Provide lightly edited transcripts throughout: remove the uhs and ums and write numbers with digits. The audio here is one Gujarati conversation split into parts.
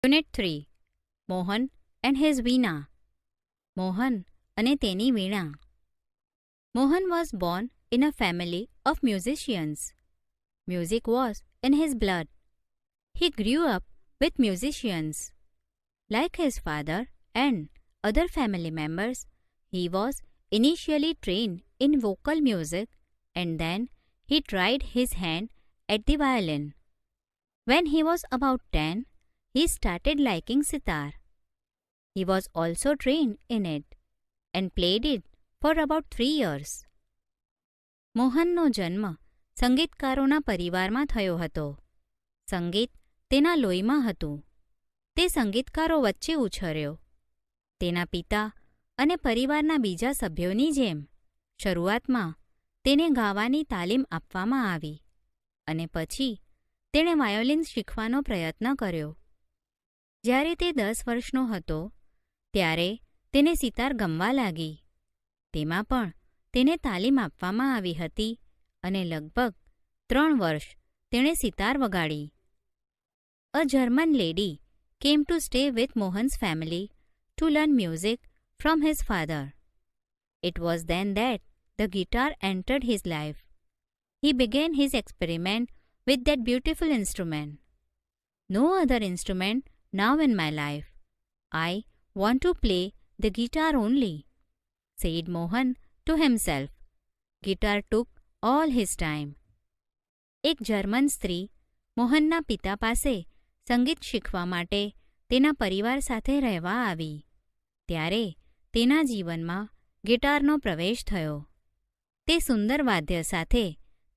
Unit 3 Mohan and his veena. Mohan અને તેની વીણા. Mohan was born in a family of musicians. Music was in his blood. He grew up with musicians. Like his father and other family members, he was initially trained in vocal music and then he tried his hand at the violin. When he was about 10, he started liking sitar. He was also trained in it and played it for about 3 years. મોહનનો જન્મ સંગીતકારોના પરિવારમાં થયો હતો. સંગીત તેના લોહીમાં હતું. તે સંગીતકારો વચ્ચે ઉછર્યો. તેના પિતા અને પરિવારના બીજા સભ્યોની જેમ શરૂઆતમાં તેને ગાવાની તાલીમ આપવામાં આવી અને પછી તેણે વાયોલિન શીખવાનો પ્રયત્ન કર્યો. જ્યારે તે 10 વર્ષનો હતો ત્યારે તેને સિતાર ગમવા લાગી. તેમાં પણ તેને તાલીમ આપવામાં આવી હતી અને લગભગ 3 વર્ષ તેણે સિતાર વગાડી. A German lady came to stay with Mohan's family to learn music from his father. It was then that the guitar entered his life. He began his experiment with that beautiful instrument. No other instrument now in my life. I want to play the guitar only, said Mohan to himself. Guitar took all his time. એક જર્મન સ્ત્રી મોહનના પિતા પાસે સંગીત શીખવા માટે તેના પરિવાર સાથે રહેવા આવી. ત્યારે તેના જીવનમાં ગિટારનો પ્રવેશ થયો. તે સુંદર વાદ્ય સાથે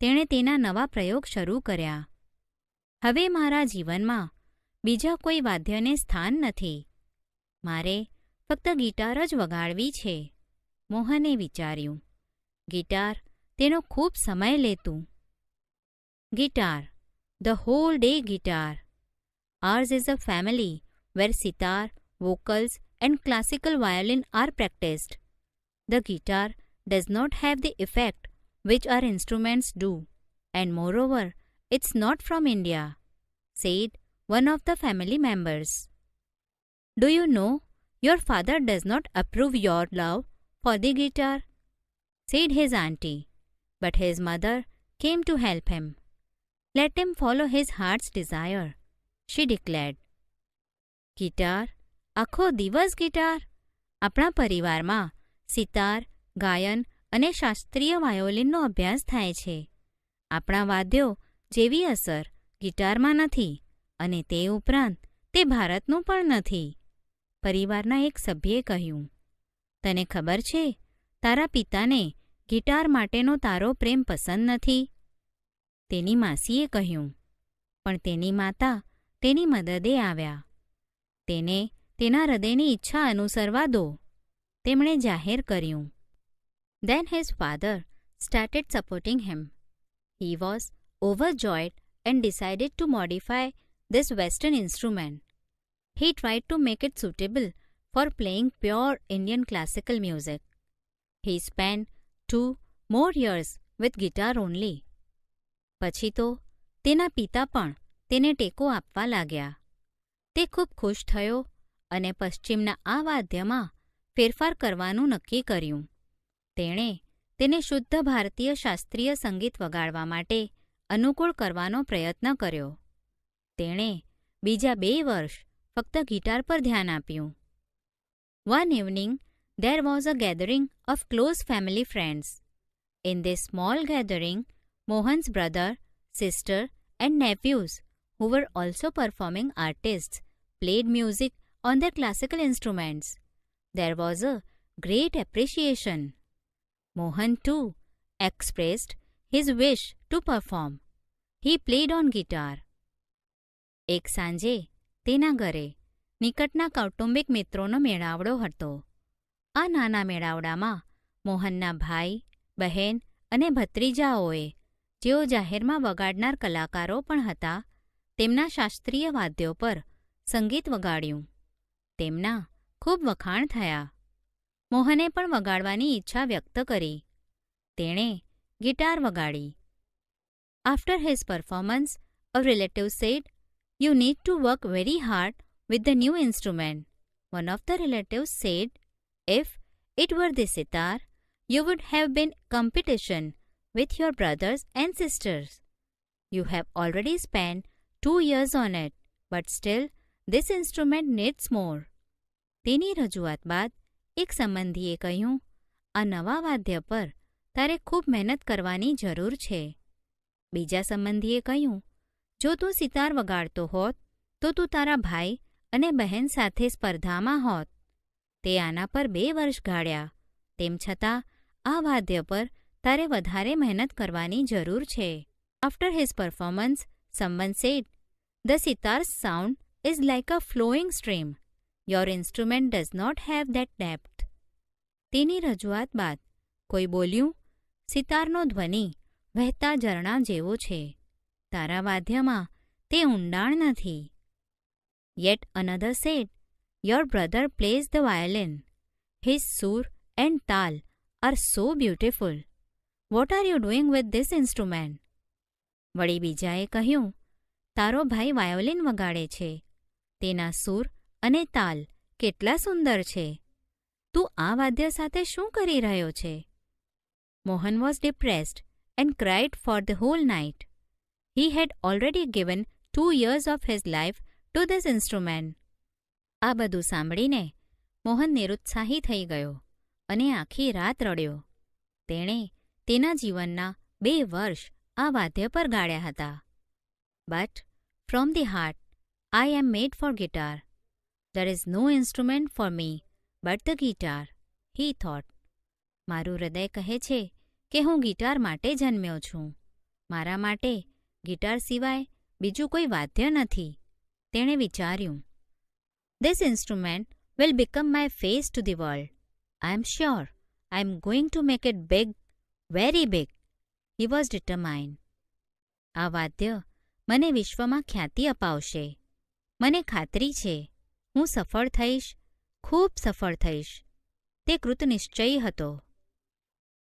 તેણે તેના નવા પ્રયોગ શરૂ કર્યા. હવે મારા જીવનમાં બીજા કોઈ વાદ્યને સ્થાન નથી. મારે ફક્ત ગિટાર જ વગાડવી છે, મોહને વિચાર્યું. ગિટાર તેનો ખૂબ સમય લેતું. Guitar, the hall day guitar. Ours is a family where sitar, vocals and classical violin are practiced. The guitar does not have the effect which our instruments do, and moreover, it's not from India, said one of the family members. Do you know, your father does not approve your love for the guitar, said his auntie, but his mother came to help him. Let him follow his heart's desire, she declared. Guitar, આખો દિવસ ગિટાર. આપણા પરિવારમાં સિતાર, ગાયન અને શાસ્ત્રીય વાયોલિનનો અભ્યાસ થાય છે. આપણા વાદ્યો જેવી અસર ગિટારમાં નથી અને તે ઉપરાંત તે ભારતનું પણ નથી. પરિવારના એક સભ્યે કહ્યું. તને ખબર છે, તારા પિતાને ગિટાર માટેનો તારો પ્રેમ પસંદ નથી. તેની માસીએ કહ્યું. પણ તેની માતા તેની મદદે આવ્યા. તેને તેના હૃદયની ઈચ્છા અનુસરવા દો, તેમણે જાહેર કર્યું. Then his father started supporting him. He was overjoyed and decided to modify this Western instrument. He tried to make it suitable for playing pure Indian classical music. He spent 2 more years with guitar only. પછી તો તેના પિતા પણ તેને ટેકો આપવા લાગ્યા. તે ખૂબ ખુશ થયો અને પશ્ચિમના આ વાદ્યમાં ફેરફાર કરવાનું નક્કી કર્યું. તેણે તેને શુદ્ધ ભારતીય શાસ્ત્રીય સંગીત વગાડવા માટે અનુકૂળ કરવાનો પ્રયત્ન કર્યો. તેણે બીજા 2 વર્ષ ફક્ત ગિટાર પર ધ્યાન આપ્યું. One evening, there was a gathering of close family friends. In this small gathering, Mohan's brother, sister, and nephews, who were also performing artists, played music on their classical instruments. There was a great appreciation. Mohan too expressed his wish to perform. He played on guitar. એક સાંજે તેના ઘરે નિકટના કૌટુંબિક મિત્રોનો મેળાવડો હતો. આ નાના મેળાવડામાં મોહનના ભાઈ, બહેન અને ભત્રીજાઓએ, જેઓ જાહેરમાં વગાડનાર કલાકારો પણ હતા, તેમના શાસ્ત્રીય વાદ્યો પર સંગીત વગાડ્યું. તેમના ખૂબ વખાણ થયા. મોહને પણ વગાડવાની ઈચ્છા વ્યક્ત કરી. તેણે ગિટાર વગાડી. After his performance, a relative said, "You need to work very hard with the new instrument. One of the relatives said, "If it were the sitar, you would have been competition with your brothers and sisters. You have already spent 2 years on it, but still this instrument needs more." તેની રજૂઆત બાદ એક સંબંધીએ કહ્યું, "આ નવા વાદ્ય પર તારે ખૂબ મહેનત કરવાની જરૂર છે." બીજા સંબંધીએ કહ્યું, "જો તું સિતાર વગાડતો હોત તો તું તારા ભાઈ અને બહેન સાથે સ્પર્ધામાં હોત. તે આના પર 2 વર્ષ ગાળ્યા, તેમ છતાં આ વાદ્ય પર તારે વધારે મહેનત કરવાની જરૂર છે." After his performance, someone said, "The sitar's sound is like a flowing stream. Your instrument does not have that depth." તેની રજૂઆત બાદ કોઈ બોલ્યું, "સિતારનો ધ્વનિ વહેતા ઝરણા જેવો છે. તારા વાદ્યમાં તે ઊંડાણ નથી." Yet another said, "Your brother plays the violin. His sur and tal are so beautiful. What are you doing with this instrument?" વળી બીજાએ કહ્યું, "તારો ભાઈ વાયોલિન વગાડે છે. તેના સૂર અને તાલ કેટલા સુંદર છે. તું આ વાદ્ય સાથે શું કરી રહ્યો છે?" Mohan was depressed and cried for the whole night. He had already given 2 years of his life to this instrument. આ બધું સાંભળીને મોહન નિરુત્સાહી થઈ ગયો અને આખી રાત રડ્યો. તેણે તેના જીવનના 2 વર્ષ આ વાદ્ય પર ગાળ્યા હતા. "But from the heart, I am made for guitar. There is no instrument for me but the guitar," he thought. મારું હૃદય કહે છે કે હું ગિટાર માટે જન્મ્યો છું. મારા માટે ગિટાર સિવાય બીજું કોઈ વાદ્ય નથી, તેણે વિચાર્યું. "This instrument will become my face to the world. I am sure I am going to make it big, very big." He was determined. આ વાદ્ય મને વિશ્વમાં ખ્યાતિ અપાવશે. મને ખાતરી છે, હું સફળ થઈશ, ખૂબ સફળ થઈશ. તે કૃતનિશ્ચયી હતો.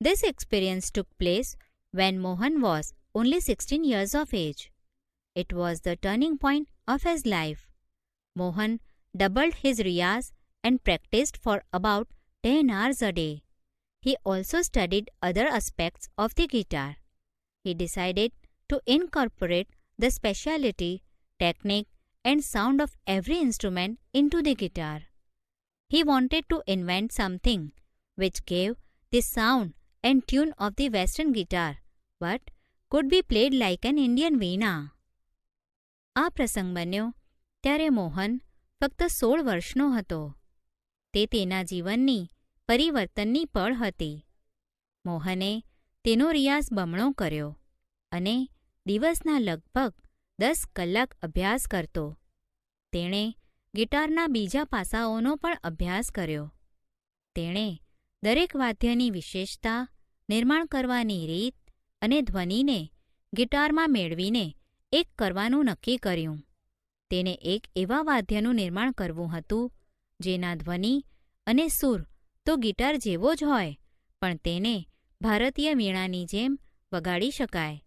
This experience took place when Mohan was only 16 years of age. It was the turning point of his life. Mohan doubled his riyaz and practiced for about 10 hours a day. He also studied other aspects of the guitar. He decided to incorporate the speciality, technique, and sound of every instrument into the guitar. He wanted to invent something which gave the sound and tune of the Western guitar, but could be played like an Indian veena. આ પ્રસંગ બન્યો ત્યારે મોહન ફક્ત 16 વર્ષનો હતો. તે તેના જીવનની પરિવર્તનની પળ હતી. મોહને તેનો રિયાઝ બમણો કર્યો અને દિવસના લગભગ 10 કલાક અભ્યાસ કરતો. તેણે ગિટારના બીજા પાસાઓનો પણ અભ્યાસ કર્યો. તેણે દરેક વાદ્યની વિશેષતા, નિર્માણ કરવાની રીત અને ધ્વનિને ગિટારમાં મેળવીને એક કરવાનું નક્કી કર્યું. તેને એક એવા વાદ્યનું નિર્માણ કરવું હતું જેના ધ્વનિ અને સૂર તો ગિટાર જેવો જ હોય, પણ તેને ભારતીય વીણાની જેમ વગાડી શકાય.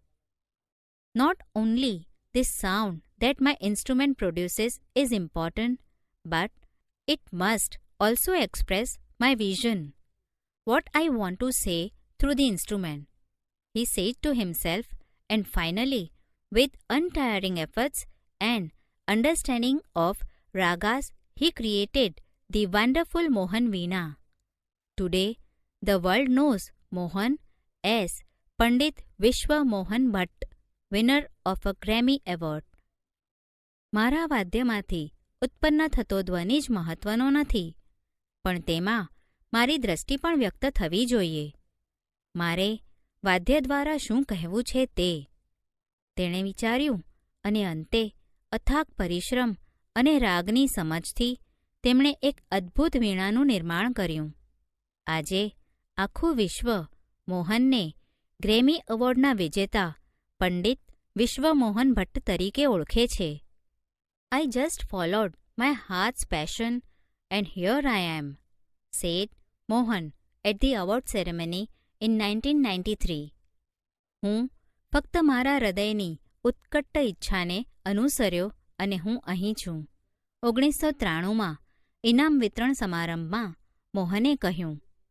Not only the sound that my instrument produces is important, but it must also express my vision, what I want to say through the instrument, he said to himself, and finally, with untiring efforts and understanding of ragas, he created the wonderful Mohan Veena. Today, the world knows Mohan as Pandit Vishwa Mohan Bhatt, winner of a Grammy Award. મારા વાદ્યમાંથી ઉત્પન્ન થતો ધ્વનિ જ મહત્વનો નથી, પણ તેમાં મારી દ્રષ્ટિ પણ વ્યક્ત થવી જોઈએ. મારે વાદ્ય દ્વારા શું કહેવું છે તે. તેણે વિચાર્યું અને અંતે અથાગ પરિશ્રમ અને રાગની સમજથી તેમણે એક અદ્ભુત વીણાનું નિર્માણ કર્યું. આજે આખું વિશ્વ મોહનને ગ્રેમી એવોર્ડના વિજેતા પંડિત વિશ્વ મોહન ભટ્ટ તરીકે ઓળખે છે. I just followed my heart's passion and here I am, said Mohan at the award ceremony in 1993. હું ફક્ત મારા હૃદયની ઉત્કટ ઈચ્છાને અનુસર્યો અને હું અહીં છું, 1993માં ઇનામ વિતરણ સમારંભમાં મોહને કહ્યું,